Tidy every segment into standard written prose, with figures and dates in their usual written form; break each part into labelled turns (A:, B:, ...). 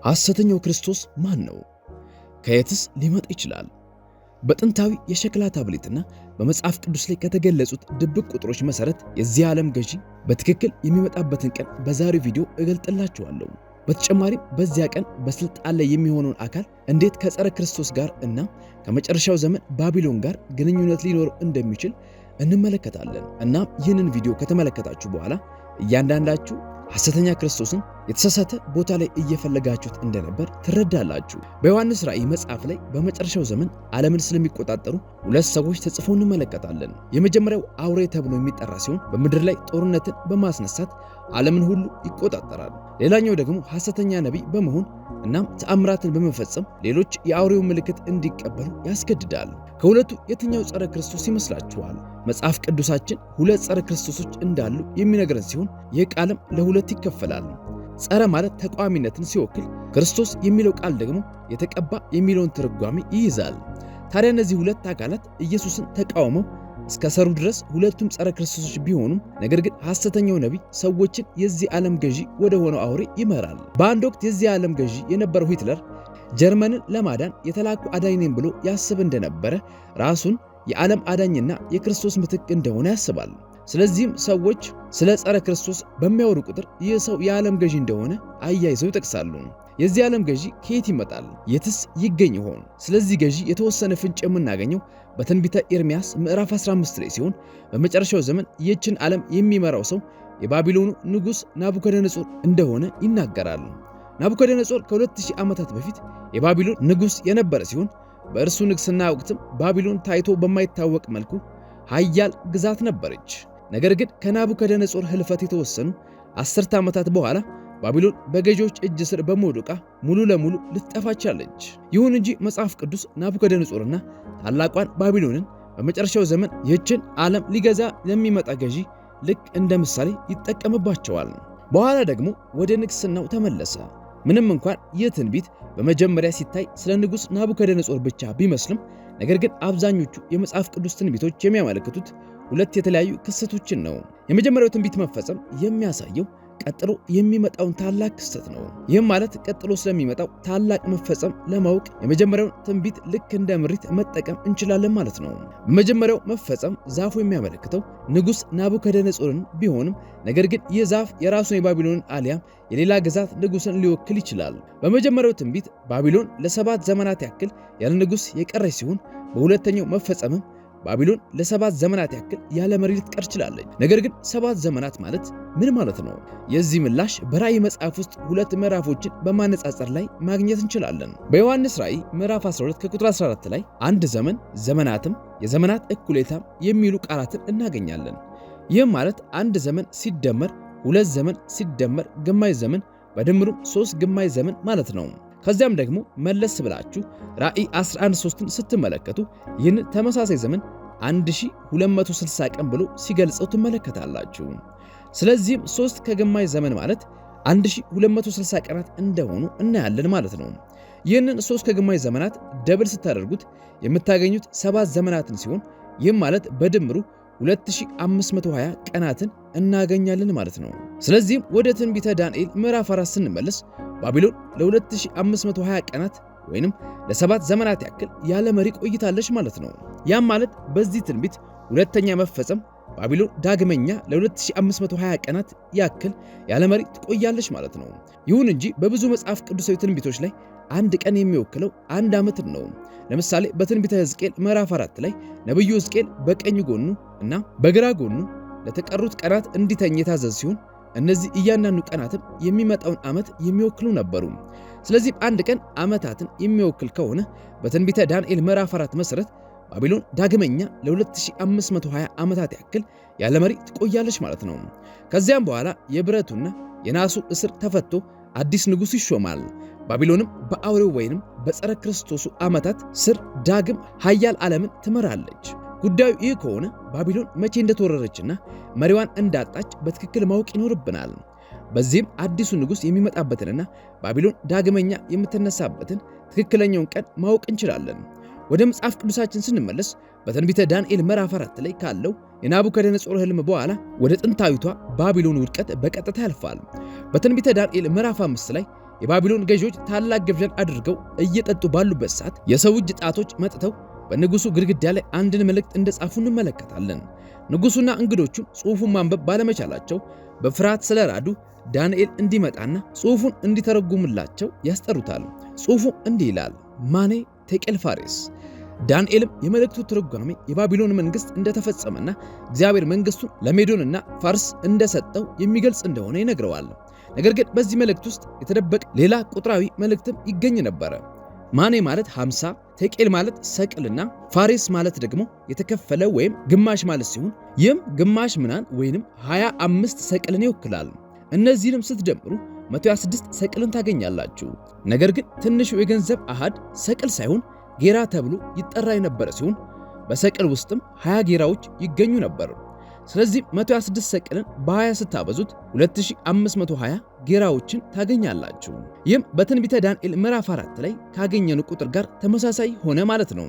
A: ሐሰተኛው ክርስቶስ ማን ነው? ከየትስ ሊመጣ ይችላል? በጥንታዊ የሸክላ ታብሌትና በመጽሐፍ ቅዱስ ላይ ከተገለጹት ድብቅ ቁጥሮች መሰረት የዚህ ዓለም ገዢ በትክክል የሚመጣበትን ቀን በዛሬው ቪዲዮ እገልጥላችኋለሁ። በተጨማሪም በዚያ ቀን በስልጣን ላይ የሚሆነውን አካል እንዴት ከጸረ ክርስቶስ ጋር እና ከመጨረሻው ዘመን ባቢሎን ጋር ግንኙነት ሊኖረው እንደሚችል እንመለከታለን። እናም ይህንን ቪዲዮ ከተመለከታችሁ በኋላ እያንዳንዳችሁ ሐሰተኛ ክርስቶስን የተሳሳተ ቦታ ላይ እየፈለጋችሁት እንደነበር ትረዳላችሁ። በዮሐንስ ራእይ መጽሐፍ ላይ በመጨረሻው ዘመን ዓለምን ስለሚቆጣጠሩ ሁለት ሰዎች ተጽፎ እንመለከታለን። የመጀመሪያው አውሬ ተብሎ የሚጠራ ሲሆን በምድር ላይ ጦርነትን በማስነሳት ዓለምን ሁሉ ይቆጣጠራል። ሌላኛው ደግሞ ሐሰተኛ ነቢይ በመሆን እናም ተአምራትን በመፈጸም ሌሎች የአውሬው ምልክት እንዲቀበሉ ያስገድዳል። ከሁለቱ የትኛው ጸረ ክርስቶስ ይመስላችኋል? መጽሐፍ ቅዱሳችን ሁለት ጸረ ክርስቶሶች እንዳሉ የሚነግረን ሲሆን ይህ ቃልም ለሁለት ይከፈላል። ጸረ ማለት ተቃዋሚነትን ሲወክል፣ ክርስቶስ የሚለው ቃል ደግሞ የተቀባ የሚለውን ትርጓሜ ይይዛል። ታዲያ እነዚህ ሁለት አካላት ኢየሱስን ተቃውመው እስከ ሰሩ ድረስ ሁለቱም ጸረ ክርስቶሶች ቢሆኑም ነገር ግን ሐሰተኛው ነቢይ ሰዎችን የዚህ ዓለም ገዢ ወደ ሆነው አውሬ ይመራል። በአንድ ወቅት የዚህ ዓለም ገዢ የነበረው ሂትለር ጀርመንን ለማዳን የተላኩ አዳኝ ነኝ ብሎ ያስብ እንደነበረ ራሱን የዓለም አዳኝና የክርስቶስ ምትክ እንደሆነ ያስባል። ስለዚህም ሰዎች ስለ ጸረ ክርስቶስ በሚያወሩ ቁጥር ይህ ሰው የዓለም ገዢ እንደሆነ አያይዘው ይጠቅሳሉ። የዚህ ዓለም ገዢ ከየት ይመጣል? የትስ ይገኝ ይሆን? ስለዚህ ገዢ የተወሰነ ፍንጭ የምናገኘው በትንቢተ ኤርምያስ ምዕራፍ 15 ላይ ሲሆን በመጨረሻው ዘመን ይህችን ዓለም የሚመራው ሰው የባቢሎኑ ንጉሥ ናቡከደነጾር እንደሆነ ይናገራል። ናቡከደነጾር ከ2000 ዓመታት በፊት የባቢሎን ንጉሥ የነበረ ሲሆን በእርሱ ንግስና ወቅትም ባቢሎን ታይቶ በማይታወቅ መልኩ ኃያል ግዛት ነበረች። ነገር ግን ከናቡከደነጾር ህልፈት የተወሰኑ 10 ዓመታት በኋላ ባቢሎን በገዢዎች እጅ ስር በመውደቋ ሙሉ ለሙሉ ልትጠፋቻለች። ይሁን እንጂ መጽሐፍ ቅዱስ ናቡከደነጾርና ታላቋን ባቢሎንን በመጨረሻው ዘመን ይህችን ዓለም ሊገዛ ለሚመጣ ገዢ ልክ እንደ ምሳሌ ይጠቀምባቸዋል። በኋላ ደግሞ ወደ ንግስናው ተመለሰ። ምንም እንኳን ይህ ትንቢት በመጀመሪያ ሲታይ ስለ ንጉሥ ናቡከደነጾር ብቻ ቢመስልም ነገር ግን አብዛኞቹ የመጽሐፍ ቅዱስ ትንቢቶች የሚያመለክቱት ሁለት የተለያዩ ክስተቶችን ነው። የመጀመሪያው ትንቢት መፈጸም የሚያሳየው ቀጥሎ የሚመጣውን ታላቅ ክስተት ነው። ይህም ማለት ቀጥሎ ስለሚመጣው ታላቅ መፈጸም ለማወቅ የመጀመሪያውን ትንቢት ልክ እንደ ምሪት መጠቀም እንችላለን ማለት ነው። በመጀመሪያው መፈጸም ዛፉ የሚያመለክተው ንጉሥ ናቡከደነጾርን ቢሆንም ነገር ግን ይህ ዛፍ የራሱን የባቢሎንን አሊያም የሌላ ግዛት ንጉሥን ሊወክል ይችላል። በመጀመሪያው ትንቢት ባቢሎን ለ7 ዘመናት ያክል ያለ ንጉሥ የቀረች ሲሆን በሁለተኛው መፈጸምም ባቢሎን ለ7 ዘመናት ያክል ያለ መሪ ልትቀር ችላለች። ነገር ግን 7 ዘመናት ማለት ምን ማለት ነው? የዚህ ምላሽ በራእይ መጽሐፍ ውስጥ ሁለት ምዕራፎችን በማነጻጸር ላይ ማግኘት እንችላለን። በዮሐንስ ራእይ ምዕራፍ 12 ከቁጥር 14 ላይ አንድ ዘመን፣ ዘመናትም፣ የዘመናት እኩሌታም የሚሉ ቃላትን እናገኛለን። ይህም ማለት አንድ ዘመን ሲደመር 2 ዘመን ሲደመር ግማሽ ዘመን በድምሩም 3 ግማሽ ዘመን ማለት ነው። ከዚያም ደግሞ መለስ ብላችሁ ራእይ 11:3ን ስትመለከቱ ይህን ተመሳሳይ ዘመን 1260 ቀን ብሎ ሲገልጸው ትመለከታላችሁ። ስለዚህም 3 ከግማሽ ዘመን ማለት 1260 ቀናት እንደሆኑ እናያለን ማለት ነው። ይህንን 3 ከግማሽ ዘመናት ደብል ስታደርጉት የምታገኙት 7 ዘመናትን ሲሆን ይህም ማለት በድምሩ 2520 ቀናትን እናገኛለን ማለት ነው። ስለዚህም ወደ ትንቢተ ዳንኤል ምዕራፍ 4 ስንመለስ ባቢሎን ለ2520 ቀናት ወይንም ለ7 ዘመናት ያክል ያለ መሪ ቆይታለች ማለት ነው። ያም ማለት በዚህ ትንቢት ሁለተኛ መፈጸም ባቢሎን ዳግመኛ ለ2520 ቀናት ያክል ያለ መሪ ትቆያለች ማለት ነው። ይሁን እንጂ በብዙ መጽሐፍ ቅዱሳዊ ትንቢቶች ላይ አንድ ቀን የሚወክለው አንድ ዓመትን ነው። ለምሳሌ በትንቢተ ሕዝቅኤል ምዕራፍ 4 ላይ ነብዩ ሕዝቅኤል በቀኝ ጎኑ እና በግራ ጎኑ ለተቀሩት ቀናት እንዲተኝ የታዘዘ ሲሆን እነዚህ እያንዳንዱ ቀናትም የሚመጣውን ዓመት የሚወክሉ ነበሩ። ስለዚህ አንድ ቀን ዓመታትን የሚወክል ከሆነ በትንቢተ ዳንኤል ምዕራፍ 4 መሰረት ባቢሎን ዳግመኛ ለ2520 ዓመታት ያክል ያለ መሪ ትቆያለች ማለት ነው። ከዚያም በኋላ የብረቱና የናሱ እስር ተፈቶ አዲስ ንጉሥ ይሾማል። ባቢሎንም በአውሬው ወይንም በጸረ ክርስቶሱ ዓመታት ስር ዳግም ኃያል ዓለምን ትመራለች። ጉዳዩ ይህ ከሆነ ባቢሎን መቼ እንደተወረረችና መሪዋን እንዳጣች በትክክል ማወቅ ይኖርብናል። በዚህም አዲሱ ንጉሥ የሚመጣበትንና ባቢሎን ዳግመኛ የምትነሳበትን ትክክለኛውን ቀን ማወቅ እንችላለን። ወደ መጽሐፍ ቅዱሳችን ስንመለስ በትንቢተ ዳንኤል ምዕራፍ 4 ላይ ካለው የናቡከደነጾር ህልም በኋላ ወደ ጥንታዊቷ ባቢሎን ውድቀት በቀጥታ ያልፋል። በትንቢተ ዳንኤል ምዕራፍ 5 ላይ የባቢሎን ገዢዎች ታላቅ ግብዣን አድርገው እየጠጡ ባሉበት ሰዓት የሰው እጅ ጣቶች መጥተው በንጉሱ ግድግዳ ላይ አንድን መልእክት እንደጻፉ እንመለከታለን። ንጉሱና እንግዶቹን ጽሑፉን ማንበብ ባለመቻላቸው በፍርሃት ስለራዱ ዳንኤል እንዲመጣና ጽሑፉን እንዲተረጉምላቸው ያስጠሩታል። ጽሑፉ እንዲህ ይላል፣ ማኔ ቴቄል ፋሬስ። ዳንኤልም የመልእክቱ ትርጓሜ የባቢሎን መንግስት እንደተፈጸመና እግዚአብሔር መንግስቱን ለሜዶንና ፋርስ እንደሰጠው የሚገልጽ እንደሆነ ይነግረዋል። ነገር ግን በዚህ መልእክት ውስጥ የተደበቀ ሌላ ቁጥራዊ መልእክትም ይገኝ ነበረ። ማኔ ማለት 50፣ ቴቄል ማለት ሰቅልና ፋሬስ ማለት ደግሞ የተከፈለ ወይም ግማሽ ማለት ሲሆን ይህም ግማሽ ምናን ወይንም 25 ሰቅልን ይወክላል። እነዚህንም ስትደምሩ 126 ሰቅልን ታገኛላችሁ። ነገር ግን ትንሹ የገንዘብ አሃድ ሰቅል ሳይሆን ጌራ ተብሎ ይጠራ የነበረ ሲሆን በሰቅል ውስጥም 20 ጌራዎች ይገኙ ነበር። ስለዚህ 126 ሰቅልን በ20 ስታበዙት 2520 ጌራዎችን ታገኛላችሁ። ይህም በትንቢተ ዳንኤል ምዕራፍ 4 ላይ ካገኘነው ቁጥር ጋር ተመሳሳይ ሆነ ማለት ነው።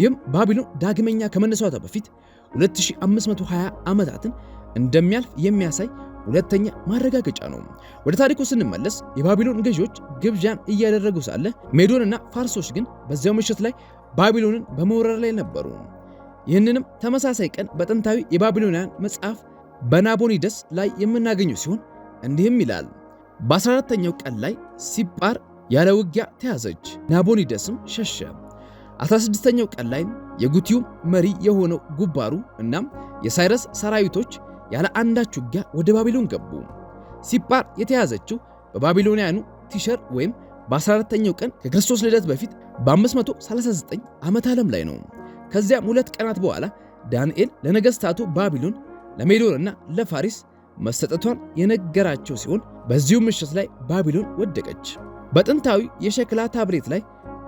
A: ይህም ባቢሎን ዳግመኛ ከመነሳቷ በፊት 2520 ዓመታትን እንደሚያልፍ የሚያሳይ ሁለተኛ ማረጋገጫ ነው። ወደ ታሪኩ ስንመለስ የባቢሎን ገዢዎች ግብዣን እያደረጉ ሳለ ሜዶንና ፋርሶች ግን በዚያው ምሽት ላይ ባቢሎንን በመውረር ላይ ነበሩ። ይህንንም ተመሳሳይ ቀን በጥንታዊ የባቢሎናውያን መጽሐፍ በናቦኒደስ ላይ የምናገኘው ሲሆን እንዲህም ይላል፣ በ14ኛው ቀን ላይ ሲጳር ያለ ውጊያ ተያዘች፣ ናቦኒደስም ሸሸ። 16ኛው ቀን ላይ የጉቲዩም መሪ የሆነው ጉባሩ እናም የሳይረስ ሰራዊቶች ያለ አንዳች ውጊያ ወደ ባቢሎን ገቡ። ሲጳር የተያዘችው በባቢሎናውያኑ ቲሸር ወይም በ14ኛው ቀን ከክርስቶስ ልደት በፊት በ539 ዓመተ ዓለም ላይ ነው። ከዚያም 2 ቀናት በኋላ ዳንኤል ለነገስታቱ ባቢሎን፣ ለሜዶንና ለፋሪስ መሰጠቷን የነገራቸው ሲሆን በዚሁ ምሽት ላይ ባቢሎን ወደቀች። በጥንታዊ የሸክላ ታብሌት ላይ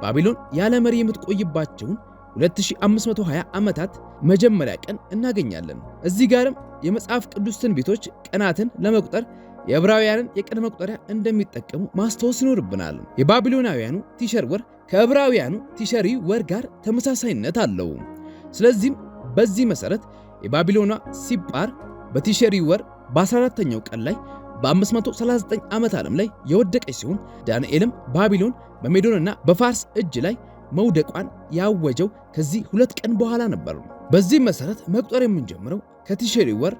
A: ባቢሎን ያለ መሪ የምትቆይባቸውን 2520 ዓመታት መጀመሪያ ቀን እናገኛለን። እዚህ ጋርም የመጽሐፍ ቅዱስ ትንቢቶች ቀናትን ለመቁጠር የዕብራውያንን የቀን መቁጠሪያ እንደሚጠቀሙ ማስታወስ ይኖርብናል። የባቢሎናውያኑ ቲሸር ወር ከዕብራውያኑ ቲሸሪ ወር ጋር ተመሳሳይነት አለው። ስለዚህም በዚህ መሰረት የባቢሎኗ ሲጳር በቲሸሪ ወር በ14ኛው ቀን ላይ በ539 ዓመት ዓለም ላይ የወደቀች ሲሆን ዳንኤልም ባቢሎን በሜዶንና በፋርስ እጅ ላይ መውደቋን ያወጀው ከዚህ 2 ቀን በኋላ ነበር። በዚህ መሰረት መቁጠር የምንጀምረው ከቲሸሪ ወር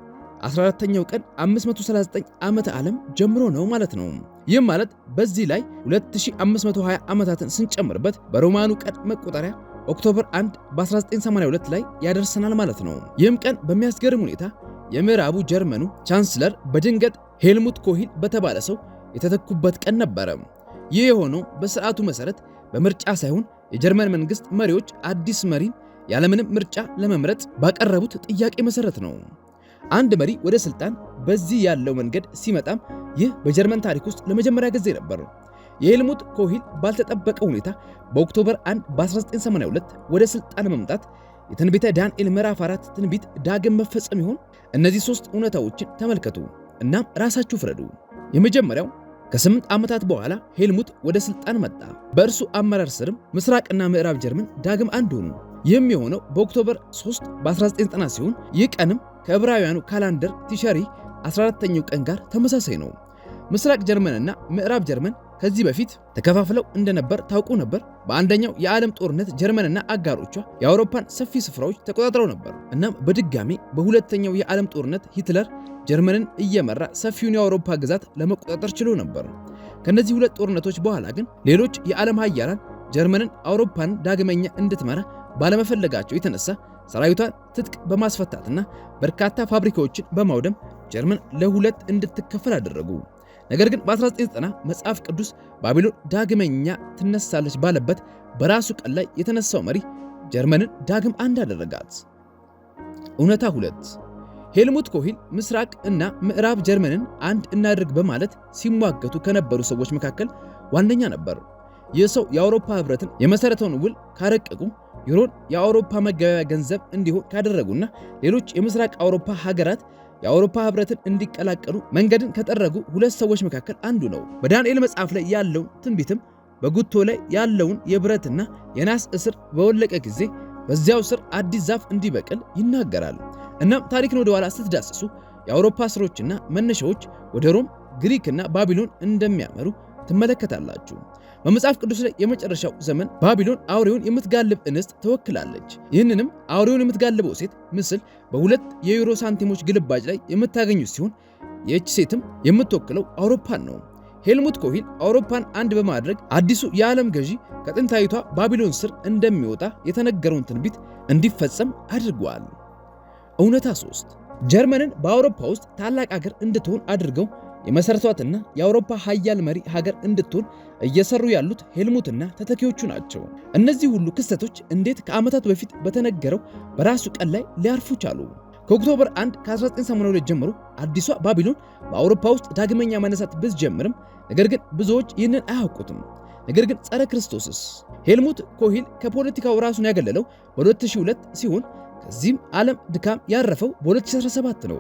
A: 14ኛው ቀን 539 ዓመተ ዓለም ጀምሮ ነው ማለት ነው። ይህም ማለት በዚህ ላይ 2520 ዓመታትን ስንጨምርበት በሮማኑ ቀን መቆጠሪያ ኦክቶበር 1 በ1982 ላይ ያደርሰናል ማለት ነው። ይህም ቀን በሚያስገርም ሁኔታ የምዕራቡ ጀርመኑ ቻንስለር በድንገት ሄልሙት ኮሂል በተባለ ሰው የተተኩበት ቀን ነበረ። ይህ የሆነው በስርዓቱ መሰረት በምርጫ ሳይሆን የጀርመን መንግስት መሪዎች አዲስ መሪን ያለምንም ምርጫ ለመምረጥ ባቀረቡት ጥያቄ መሰረት ነው። አንድ መሪ ወደ ስልጣን በዚህ ያለው መንገድ ሲመጣም ይህ በጀርመን ታሪክ ውስጥ ለመጀመሪያ ጊዜ ነበር። የሄልሙት ኮሂል ባልተጠበቀ ሁኔታ በኦክቶበር 1 በ1982 ወደ ስልጣን መምጣት የትንቢተ ዳንኤል ምዕራፍ 4 ትንቢት ዳግም መፈጸም ይሆን? እነዚህ 3 እውነታዎችን ተመልከቱ እናም ራሳችሁ ፍረዱ። የመጀመሪያው ከ8 ዓመታት በኋላ ሄልሙት ወደ ስልጣን መጣ። በእርሱ አመራር ስርም ምስራቅና ምዕራብ ጀርመን ዳግም አንድ ሆኑ። ይህም የሆነው በኦክቶበር 3 በ1990 ሲሆን ይህ ቀንም ከዕብራውያኑ ካላንደር ቲሸሪ 14ኛው ቀን ጋር ተመሳሳይ ነው። ምስራቅ ጀርመንና ምዕራብ ጀርመን ከዚህ በፊት ተከፋፍለው እንደነበር ታውቁ ነበር። በአንደኛው የዓለም ጦርነት ጀርመንና አጋሮቿ የአውሮፓን ሰፊ ስፍራዎች ተቆጣጥረው ነበር። እናም በድጋሚ በሁለተኛው የዓለም ጦርነት ሂትለር ጀርመንን እየመራ ሰፊውን የአውሮፓ ግዛት ለመቆጣጠር ችሎ ነበር። ከነዚህ 2 ጦርነቶች በኋላ ግን ሌሎች የዓለም ሀያላን ጀርመንን አውሮፓን ዳግመኛ እንድትመራ ባለመፈለጋቸው የተነሳ ሰራዊቷን ትጥቅ በማስፈታትና በርካታ ፋብሪካዎችን በማውደም ጀርመን ለ2 እንድትከፈል አደረጉ። ነገር ግን በ1990 መጽሐፍ ቅዱስ ባቢሎን ዳግመኛ ትነሳለች ባለበት በራሱ ቀን ላይ የተነሳው መሪ ጀርመንን ዳግም አንድ አደረጋት። እውነታ 2 ሄልሙት ኮሂል ምስራቅ እና ምዕራብ ጀርመንን አንድ እናድርግ በማለት ሲሟገቱ ከነበሩ ሰዎች መካከል ዋነኛ ነበር። ይህ ሰው የአውሮፓ ህብረትን የመሰረተውን ውል ካረቀቁ፣ ዩሮን የአውሮፓ መገበያያ ገንዘብ እንዲሆን ካደረጉና ሌሎች የምስራቅ አውሮፓ ሀገራት የአውሮፓ ህብረትን እንዲቀላቀሉ መንገድን ከጠረጉ 2 ሰዎች መካከል አንዱ ነው። በዳንኤል መጽሐፍ ላይ ያለውን ትንቢትም በጉቶ ላይ ያለውን የብረትና የናስ እስር በወለቀ ጊዜ በዚያው ስር አዲስ ዛፍ እንዲበቅል ይናገራል። እናም ታሪክን ወደ ኋላ ስትዳስሱ የአውሮፓ ስሮችና መነሻዎች ወደ ሮም፣ ግሪክና ባቢሎን እንደሚያመሩ ትመለከታላችሁ። በመጽሐፍ ቅዱስ ላይ የመጨረሻው ዘመን ባቢሎን አውሬውን የምትጋልብ እንስት ተወክላለች። ይህንንም አውሬውን የምትጋልበው ሴት ምስል በሁለት የዩሮ ሳንቲሞች ግልባጭ ላይ የምታገኙት ሲሆን ይህች ሴትም የምትወክለው አውሮፓን ነው። ሄልሙት ኮሂል አውሮፓን አንድ በማድረግ አዲሱ የዓለም ገዢ ከጥንታዊቷ ባቢሎን ስር እንደሚወጣ የተነገረውን ትንቢት እንዲፈጸም አድርገዋል። እውነታ 3 ጀርመንን በአውሮፓ ውስጥ ታላቅ ሀገር እንድትሆን አድርገው የመሰረቷትና የአውሮፓ ሀያል መሪ ሀገር እንድትሆን እየሰሩ ያሉት ሄልሙትና ተተኪዎቹ ናቸው። እነዚህ ሁሉ ክስተቶች እንዴት ከዓመታት በፊት በተነገረው በራሱ ቀን ላይ ሊያርፉ ቻሉ? ከኦክቶበር 1 ከ1982 ጀምሮ አዲሷ ባቢሎን በአውሮፓ ውስጥ ዳግመኛ መነሳት ብትጀምርም ነገር ግን ብዙዎች ይህንን አያውቁትም። ነገር ግን ጸረ ክርስቶስስ? ሄልሙት ኮሂል ከፖለቲካው ራሱን ያገለለው በ2002 ሲሆን ከዚህም ዓለም ድካም ያረፈው በ2017 ነው።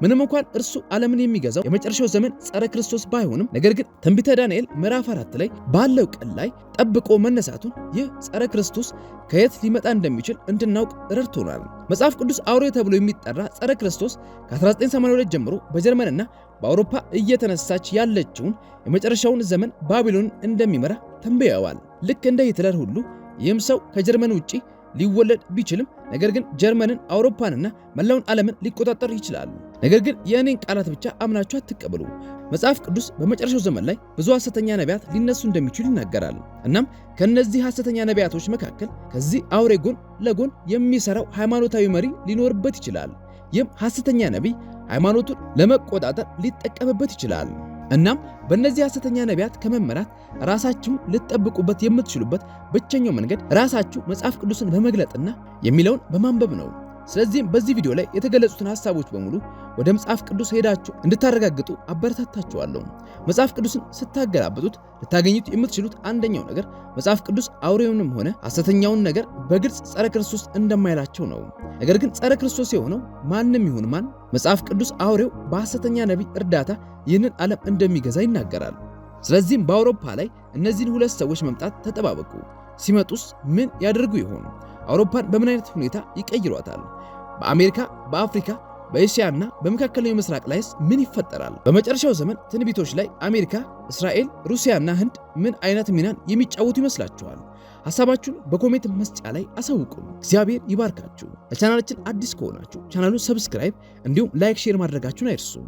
A: ምንም እንኳን እርሱ ዓለምን የሚገዛው የመጨረሻው ዘመን ጸረ ክርስቶስ ባይሆንም ነገር ግን ትንቢተ ዳንኤል ምዕራፍ 4 ላይ ባለው ቀን ላይ ጠብቆ መነሳቱን ይህ ጸረ ክርስቶስ ከየት ሊመጣ እንደሚችል እንድናውቅ ረድቶናል። መጽሐፍ ቅዱስ አውሬ ተብሎ የሚጠራ ጸረ ክርስቶስ ከ1982 ጀምሮ በጀርመንና በአውሮፓ እየተነሳች ያለችውን የመጨረሻውን ዘመን ባቢሎንን እንደሚመራ ተንብየዋል። ልክ እንደ ሂትለር ሁሉ ይህም ሰው ከጀርመን ውጪ ሊወለድ ቢችልም ነገር ግን ጀርመንን፣ አውሮፓንና መላውን ዓለምን ሊቆጣጠር ይችላል። ነገር ግን የእኔን ቃላት ብቻ አምናችሁ አትቀበሉ። መጽሐፍ ቅዱስ በመጨረሻው ዘመን ላይ ብዙ ሐሰተኛ ነቢያት ሊነሱ እንደሚችሉ ይናገራል። እናም ከነዚህ ሐሰተኛ ነቢያቶች መካከል ከዚህ አውሬ ጎን ለጎን የሚሰራው ሃይማኖታዊ መሪ ሊኖርበት ይችላል። ይህም ሐሰተኛ ነቢይ ሃይማኖቱን ለመቆጣጠር ሊጠቀምበት ይችላል። እናም በእነዚህ ሐሰተኛ ነቢያት ከመመራት ራሳችሁ ልትጠብቁበት የምትችሉበት ብቸኛው መንገድ ራሳችሁ መጽሐፍ ቅዱስን በመግለጥና የሚለውን በማንበብ ነው። ስለዚህም በዚህ ቪዲዮ ላይ የተገለጹትን ሐሳቦች በሙሉ ወደ መጽሐፍ ቅዱስ ሄዳችሁ እንድታረጋግጡ አበረታታችኋለሁ። መጽሐፍ ቅዱስን ስታገላብጡት ልታገኙት የምትችሉት አንደኛው ነገር መጽሐፍ ቅዱስ አውሬውንም ሆነ ሐሰተኛውን ነገር በግልጽ ጸረ ክርስቶስ እንደማይላቸው ነው። ነገር ግን ጸረ ክርስቶስ የሆነው ማንም ይሁን ማን መጽሐፍ ቅዱስ አውሬው በሐሰተኛ ነቢይ እርዳታ ይህንን ዓለም እንደሚገዛ ይናገራል። ስለዚህም በአውሮፓ ላይ እነዚህን ሁለት ሰዎች መምጣት ተጠባበቁ። ሲመጡስ ምን ያደርጉ ይሆን? አውሮፓን በምን አይነት ሁኔታ ይቀይሯታል? በአሜሪካ፣ በአፍሪካ፣ በእስያና በመካከለኛው ምስራቅ ላይስ ምን ይፈጠራል? በመጨረሻው ዘመን ትንቢቶች ላይ አሜሪካ፣ እስራኤል፣ ሩሲያና ህንድ ምን አይነት ሚናን የሚጫወቱ ይመስላችኋል? ሐሳባችሁን በኮሜንት መስጫ ላይ አሳውቁን። እግዚአብሔር ይባርካችሁ። ለቻናላችን አዲስ ከሆናችሁ ቻናሉን ሰብስክራይብ እንዲሁም ላይክ፣ ሼር ማድረጋችሁን አይርሱ።